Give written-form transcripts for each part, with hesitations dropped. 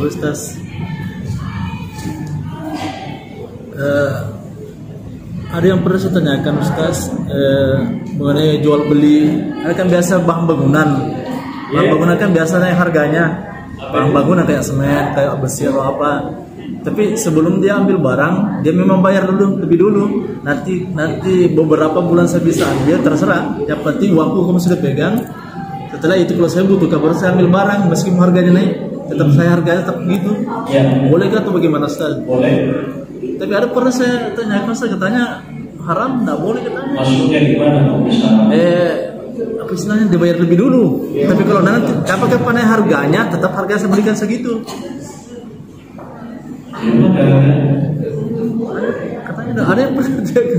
Ustaz, ada yang pernah saya tanyakan Ustaz, mengenai jual beli. Ada kan biasa bahan bangunan. Bahan bangunan kan biasanya harganya bahan bangunan kayak semen, kayak besi atau apa. Tapi sebelum dia ambil barang, dia memang bayar dulu lebih dulu. Nanti beberapa bulan saya bisa ambil, terserah. Yang penting uangku kamu sudah pegang. Setelah itu kalau saya butuh kabar, saya ambil barang meskipun harganya naik, tetap saya harganya tetap begitu. Ya. Boleh gak atau bagaimana Ustaz? Boleh. Tapi ada pernah saya tanyakan, saya katanya haram, nggak boleh katanya. Maksudnya gimana? Apa istilahnya, dibayar lebih dulu. Tapi kalau nanti kapan harganya, tetap harga saya belikan segitu. Katanya ada yang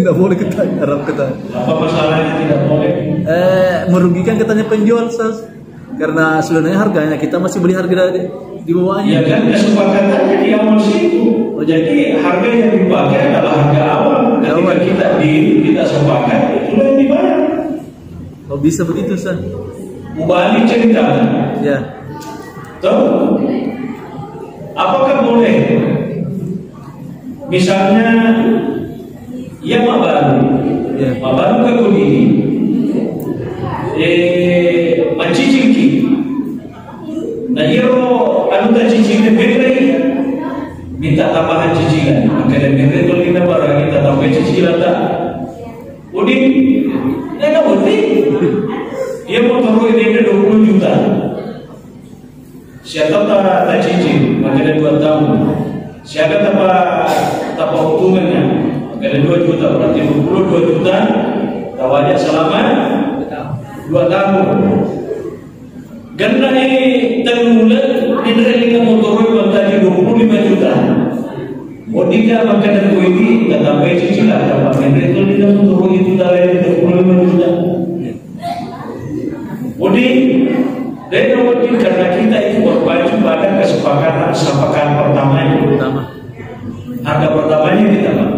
nggak boleh katanya, haram katanya. Apa masalahnya tidak boleh? Merugikan katanya penjual Ustaz. Karena sebenarnya harganya kita masih beli harga di bawahnya. Ya kan kesepakatannya di awal situ. Jadi harga yang dipakai adalah harga awal. Ketika kita sepakat, itulah yang dibayar. Oh, bisa begitu Ustaz? Ubali cerita. Ya. Tahu? Apakah boleh? Misalnya, ia mabaru, mabaru ke kudi, mencicilki. Nah, ia anu tak cicilnya beri, minta tambahan cicilan. Maka dan beri tu kita barang kita tambah cicilan tak. Udin, nggak udin. Ia mau taruh ini 20 juta. Siapa tak cicil, maka ada 2 tahun. Siapa tanpa hukumannya, maka ada 2 juta, berarti 22 juta. Tawajak selama 2 tahun. Karena ini termulat, ini motor yang tadi 25 juta. Odika maka dan ini tak sampai cicilan. Dapat ini itu tidak motor itu dari 25 juta. Odi, dari nomor karena kita itu berpacu pada kesepakatan pertamanya. Harga pertamanya kita Pak.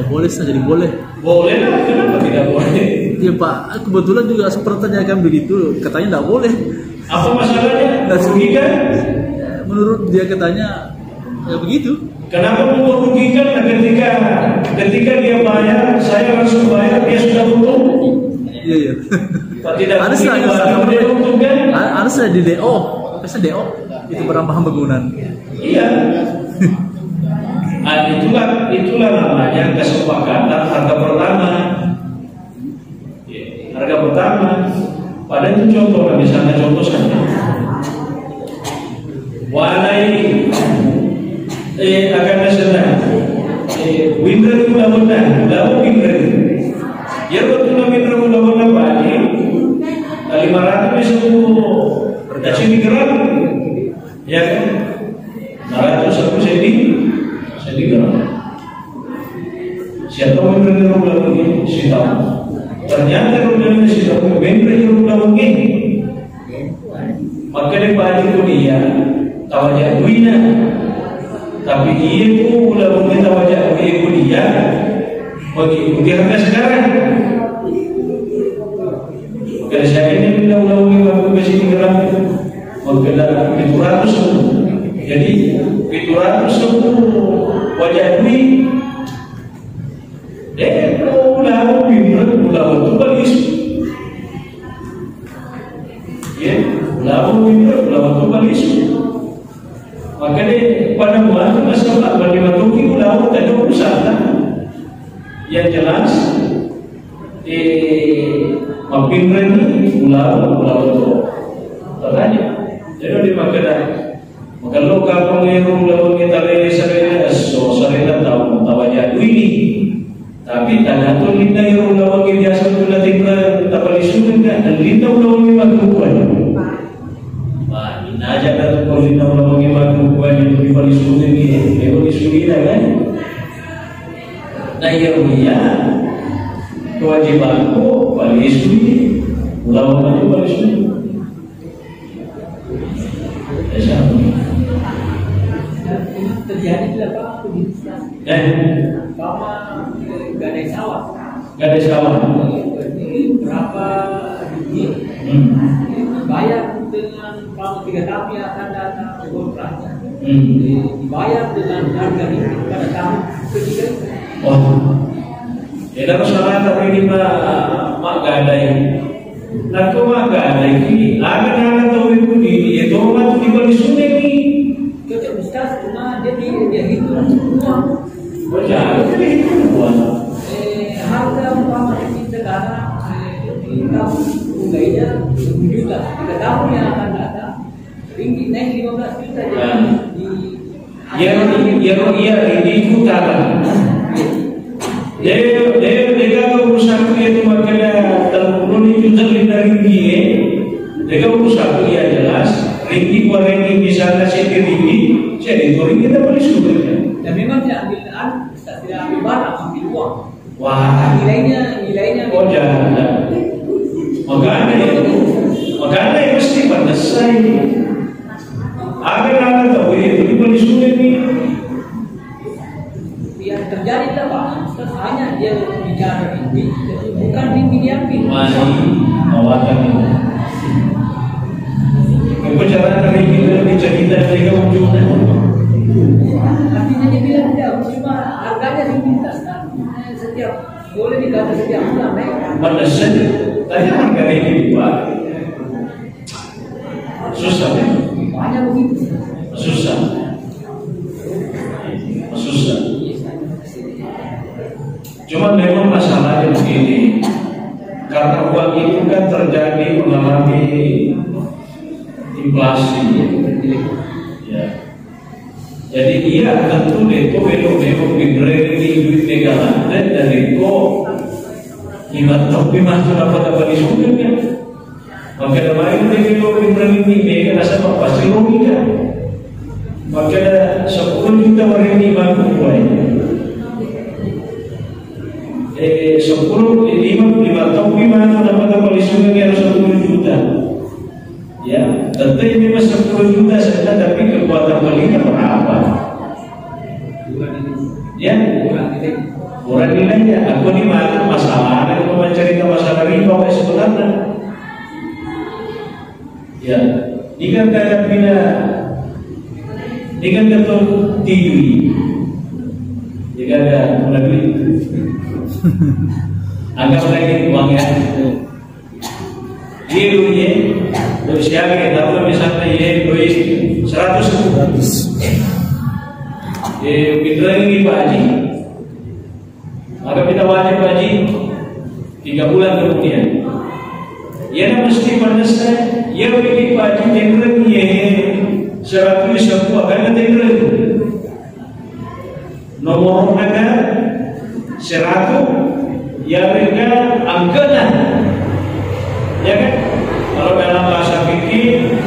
Boleh saja, jadi boleh. Boleh lah, kenapa tidak boleh? Iya Pak, kebetulan juga seperti tanyakan begitu, katanya tidak boleh. Apa masalahnya? Merugikan? Menurut dia katanya ya begitu. Kenapa merugikan? Ketika dia bayar, saya langsung bayar, dia sudah untung. Iya. Tidak ada saya di DO, biasa DO itu barang bahan bangunan. Iya. Itulah namanya kesepakatan harga pertama. Harga pertama. Pada itu contoh, misalnya contoh saja. Walai akan nasional. Winter itu lawan winter. Ya waktu winter lawan bagi 500 bisa kasih gram, ya kan? 100 senti gram. Siapa winter lawan ini? Siapa? Ternyata kalau si tahu bener yang udah mungkin, maka dia baju tu dia tawajah duina, tapi ia pun udah mungkin tawajah dia bagi dia harga sekarang. Kalau saya ini udah mungkin aku kasih gram, maka dah 700, jadi 700 wajah duit. Pulau itu balis, ya, pulau itu balis. Maka deh pada bulan masalah bagaimana tuh pulau tak ada urusan. Yang jelas, mampir ini pulau itu tertanya. Jadi di Magelang, maka lo kampung yang pulau kita lagi sering tahu tawajah ini. Tapi tanah tu linda yang ulama biasa tu nanti tak boleh sulit kan? Dan linda ulama makruhan. Ini aja kan kalau linda ulama makruhan itu di boleh sulit ni, boleh sulit kan? Nah ya, kewajibanku boleh sulit, ulama itu boleh sulit. Terjadi apa? Gadai sawah. Berapa biji? Bayar dengan kalau 3 tahun akan datang kontraknya. dibayar dengan harga ringgit pada tahun ketiga. Oh, ya masalah tapi ini mak gadai. Nak mak gadai ini akan tahu itu di doa itu di balik sungai ni. Cocok Ustaz, cuma dia hitung uang. Bocah, dia hitung uang. Harga umpama kita sekarang harganya 10 juta. 3 tahun yang akan datang ringgit naik 15 juta Iya itu tahan. Dia urusan itu makanya terlalu itu terlihat ringgit. Dia urusan dia jelas ringgit ringgit bisa kasih ringgit, jadi itu ringgit kita boleh sudah. Dan memang tidak ambil barang, ambil uang. Wah, nilainya. Oh jangan. Makanya mesti pandasai. Akan tahu itu boleh sudah ni. Yang terjadi lah Pak, hanya dia bicara ringgit, bukan ringgit diambil. Awatan itu. Pembicaraan ringgit dicerita mereka ujungnya. Artinya dia bilang tidak, cuma harganya ringgit setiap boleh dikata setiap bulan naik. Pandasan, tadi harga ringgit Pak. Susah ya? Banyak begitu. Susah. Cuma memang masalahnya begini, karena uang itu kan terjadi mengalami inflasi. Ya. Jadi iya tentu itu belum diberi duit negara dan dari itu imat tapi masuk apa di sumbernya. Maka kemarin dia belum diberi ini rasa pasti rugi kan. Maka 10 juta orang ini mampu mulai. 10, 5 tahun dapat kembali sungai harus 10 juta. Ya, tentu ini mas 10 juta saja, tapi kekuatan belinya berapa? Ya, kurang nilainya. Aku ni masalah, aku mencerita masalah riba sebenarnya. Ya, ini kan kayak bina, ini kan ketua tinggi. Jika ada lebih. Anggap lagi uangnya. Dia duitnya, siapa yang tahu misalnya dia duit 100. Kita ini Pak Haji. Maka kita wajib Haji 3 bulan kemudian. Ia mesti pandasnya. Ia pilih Pak Haji tenggelam dia 100 akan tenggelam. Nomor ada 100 ya mereka angkanya ya kan kalau dalam bahasa fikih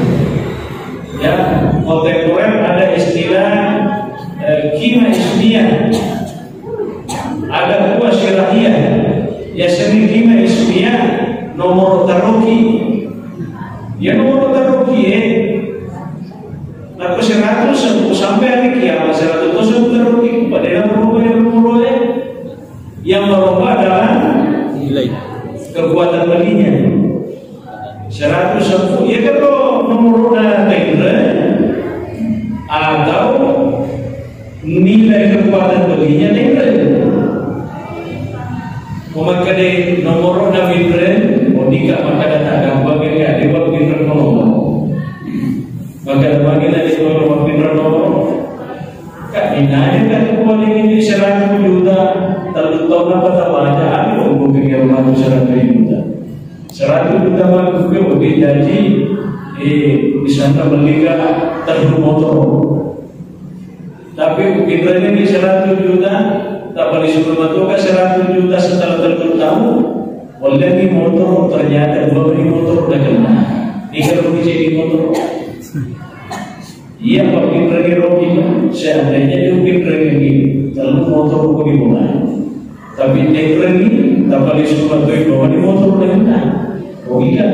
ya kontemporer ada istilah kima ismiyah ada buah syirahiyah ya seni kima ismiyah nomor taruki ya nomor taruki aku 100 sampai hari kiamat 100 taruki pada yang berubah yang merubah adalah nilai kekuatan belinya 110 ya kalau nomor tengre atau nilai kekuatan belinya tengre memakai nomor tengre monika maka tak gampang ya dia buat pinter nomor maka bagi tadi nomor pinter nomor kak dinanya kan kekuatan ini 100 juta terlalu tahu apa tak baca aku mungkin yang rumah 100 juta 100 juta aku mungkin janji bisa membelikan terlalu motor tapi mungkin ini 100 juta tak beli supermotor 100 juta setelah terlalu tahu oleh ini motor ternyata beli motor udah kena ini kalau jadi motor iya mungkin rugi seandainya mungkin rugi terlalu motor aku dimulai tapi tenggelam ini tak boleh semua tu bawa di motor dengan logika.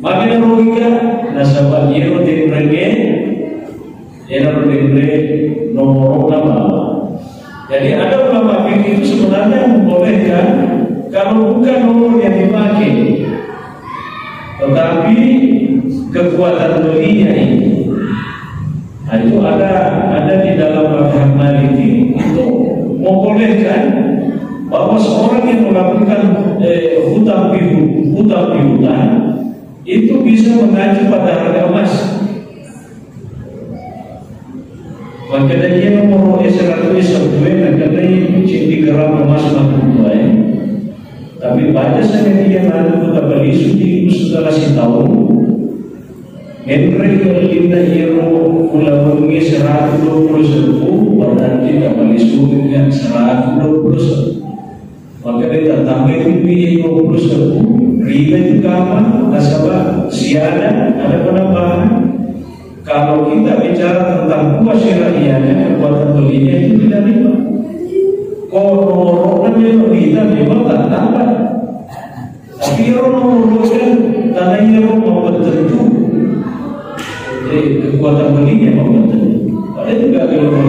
Makanya logika nasabah dia tenggelam nomor nama. Jadi ada ulama fikih itu sebenarnya membolehkan kalau bukan nomor yang dipakai, tetapi kekuatan belinya ini Nah, itu ada di dalam mazhab Maliki itu membolehkan bahwa seorang yang melakukan hutang piutang itu bisa mengacu pada harga emas. Maka dia nomor 100 sebenarnya kadang ciri geram emas makuai. Tapi pada saat dia nanti kita beli suci setelah setahun, Henry berlinda hero ulangnya 120.000 berarti kita beli suci dengan 120. Maka dia tambah lebih 20.000. Riba juga apa? Nasabah siada ada penambahan. Kalau kita bicara tentang kuas syariahnya, kekuatan belinya itu tidak riba. Kalau nomornya kita memang tak tambah. Tapi nomornya tanah yang mau tertentu, jadi kekuatan belinya mau tertentu. Ada juga kalau mau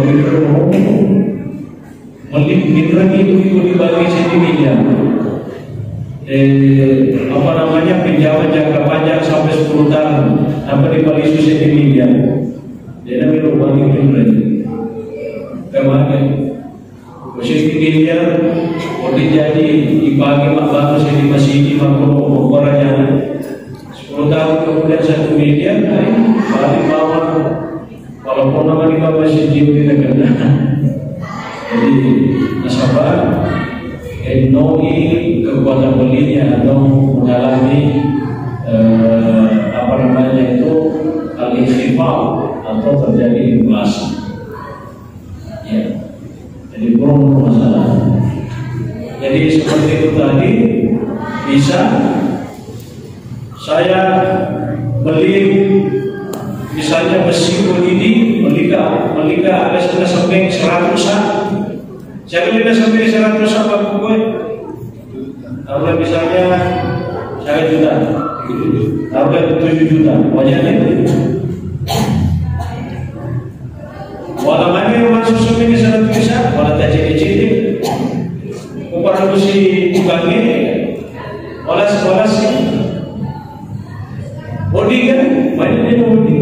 mitra itu dibagi sedikitnya. Pinjaman jangka panjang sampai 10 tahun apa dibagi susah miliar. Dia namanya uang itu kemarin posisi miliar mau jadi dibagi mak baru saya di masjid di makro orangnya 10 tahun kemudian 1 miliar balik bawah walaupun nama di masjid tidak kena. Jadi nasabah NOI kekuatan belinya atau mengalami al-ikhtifal atau terjadi inflasi. Ya. Jadi belum masalah. Jadi seperti itu tadi bisa saya beli misalnya besi ini melika ada sampai 100-an. Saya beli sampai 100 apa gue? Kalau misalnya saya juta, harga 7 juta, wajahnya itu. Walau mana yang masuk sampai 100 juta, walau tak ciri-ciri, upah harus dibukangi, walau sekolah sih, bodi kan, banyak bodi.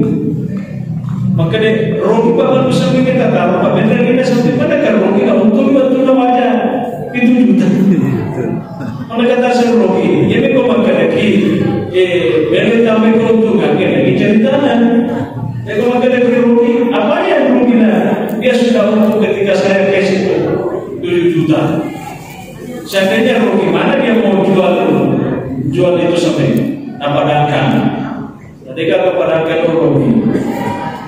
Maka deh, rogi bakal bisa kita tahu, apa benar kita sampai mana kan rogi kalau untuk bantu wajah itu juta. Mana kata saya rogi, ya mereka makan lagi, benar tambah keuntungan, lagi ceritaan. Mereka makan lagi rogi, apa yang rogi nah? Dia sudah untuk ketika saya kasih itu 7 juta. Seandainya rogi mana dia mau jual itu sampai padangkan. Ketika kepadangkan itu rogi.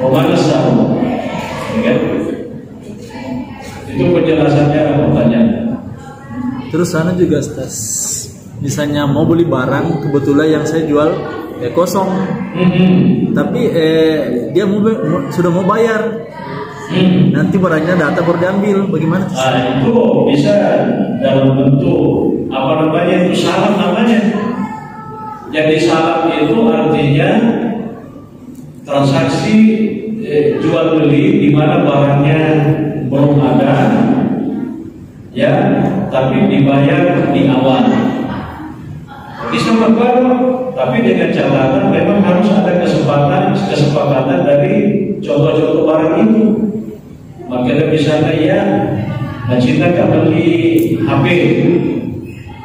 Mana tahu, ya? Itu penjelasannya pertanyaan. Terus sana juga Stas, misalnya mau beli barang kebetulan yang saya jual kosong, tapi dia sudah mau bayar, nanti barangnya data baru diambil, bagaimana? Itu bisa dalam bentuk itu salam namanya. Jadi salam itu artinya transaksi jual beli di mana barangnya belum ada, ya, tapi dibayar di awal. Bisa baru, tapi dengan catatan memang harus ada kesepakatan dari contoh-contoh barang itu. Makanya misalnya ya, cinta beli HP,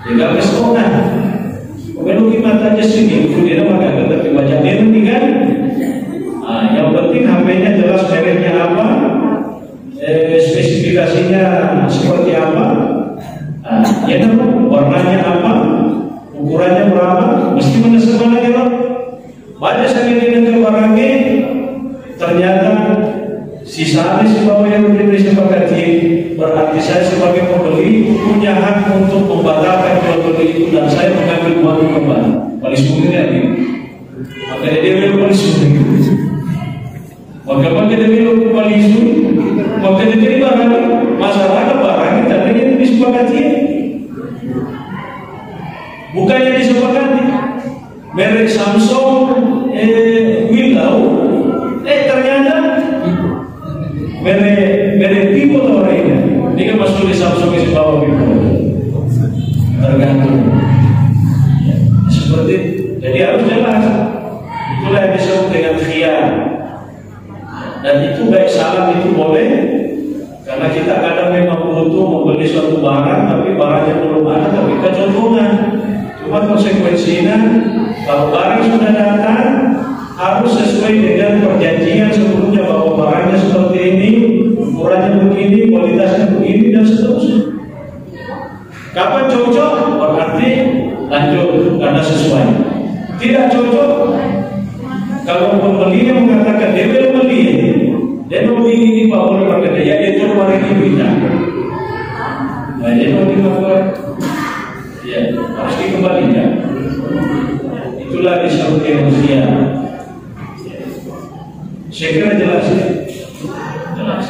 tidak kesana. Kalau kita tanya sini, kemudian maka kita baca ini kan. Yang penting HP-nya jelas mereknya apa, spesifikasinya seperti apa, ya warnanya apa, ukurannya berapa, mesti mana ya. Banyak sekali dengan barangnya, ternyata sisanya si bawah yang disepakati, berarti saya sebagai pembeli punya hak untuk membatalkan jual beli itu dan saya mengambil uang kembali. Paling sulit lagi, makanya dia paling sulit. Maka dia bilang paling sulit, maka dia barang masalah barang tapi yang disepakati, bukan yang disepakati. Merek Samsung, Windows, ternyata merek Vivo atau lainnya. Dia kan masuk di Samsung di bawah Vivo, tergantung. Seperti jadi harus jelas. Itulah yang disebut dengan khiyar. Dan itu baik salam itu boleh, karena kita kadang memang butuh membeli suatu barang, tapi barangnya belum ada, tapi kecolongan. Cuma konsekuensinya, kalau barang sudah datang, harus sesuai dengan perjanjian sebelumnya bahwa barangnya seperti ini, ukurannya begini, kualitasnya begini, dan seterusnya. Kapan cocok, berarti lanjut karena sesuai. Tidak cocok, kalau pembelinya mengatakan dia belum beli, dia mau ini Pak boleh pakai dia, itu luar ini bisa. Nah, dia mau dipakai, ya harus dikembalikan. Itulah disebut manusia. Saya kira jelas ya, jelas.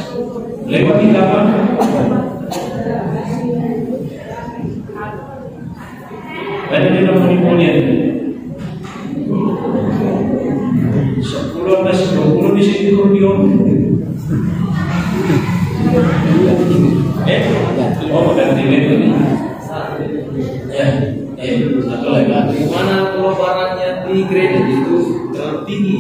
Lewat di kapan? Ada di dalam penipuannya 10 plus 20 di sini kurdion. Oh ganti ini. Ya, satu lagi. Mana kalau barangnya di kredit itu terlalu tinggi,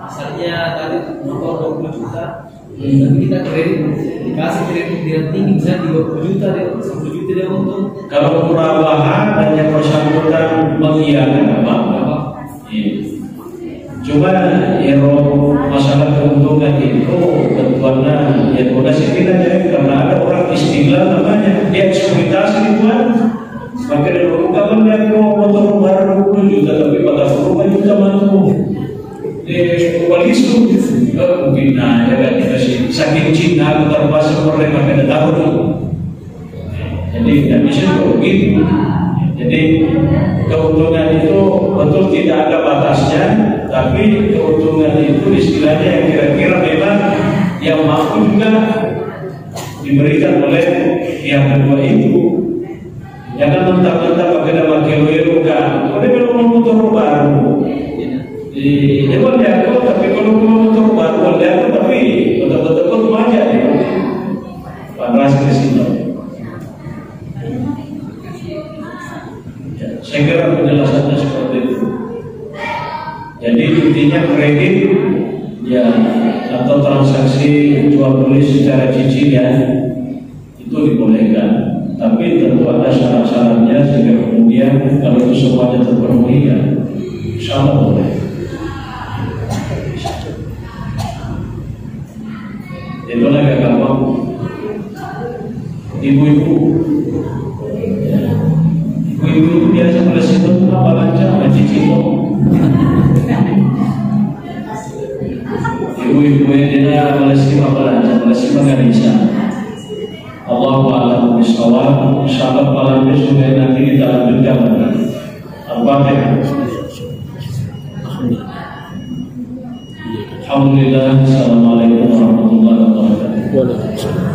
misalnya tadi motor 20 juta, tapi kita kredit dikasih kredit yang tinggi, misalnya 30 juta deh, 10 juta dia untung. Kalau murabahan dan yang bersangkutan mengiyakan apa? Cuma ya masalah keuntungan itu ketentuannya ya udah sekitar ya, karena ada orang istilah namanya dia eksploitasi tuan. Maka dari kapan dia mau motor baru 20 juta tapi pada 20 juta mantu walisu mungkin aja kan kita sih saking cinta terpaksa mereka kena tahu. Jadi tidak bisa begitu. Jadi keuntungan itu betul tidak ada batasnya, tapi keuntungan itu istilahnya yang kira-kira memang yang mampu juga diberikan oleh yang kedua itu. Jangan mentang-mentang pakai nama kilo kan, kalau dia belum mau motor baru, dia boleh aku, tapi kalau mau motor baru boleh aku, tapi betul-betul cuma aja dia panas ke sini. Saya kira penjelasannya seperti itu. Jadi intinya kredit ya atau transaksi jual beli secara cicilan itu dibolehkan. Tapi tentu ada syarat-syaratnya sehingga kemudian kalau itu semuanya terpenuhi ya insya Allah boleh. Itulah agak gampang. Ibu-ibu itu biasa pada situ apa lancar mencicil. Ibu-ibu yang dia Palestina apa lancar, Palestina nggak bisa. Allahu a'lam bishawab. Insyaallah malam besok nanti kita lanjutkan lagi. Al-Fatihah. Alhamdulillah. Assalamualaikum warahmatullahi wabarakatuh. Waalaikumsalam.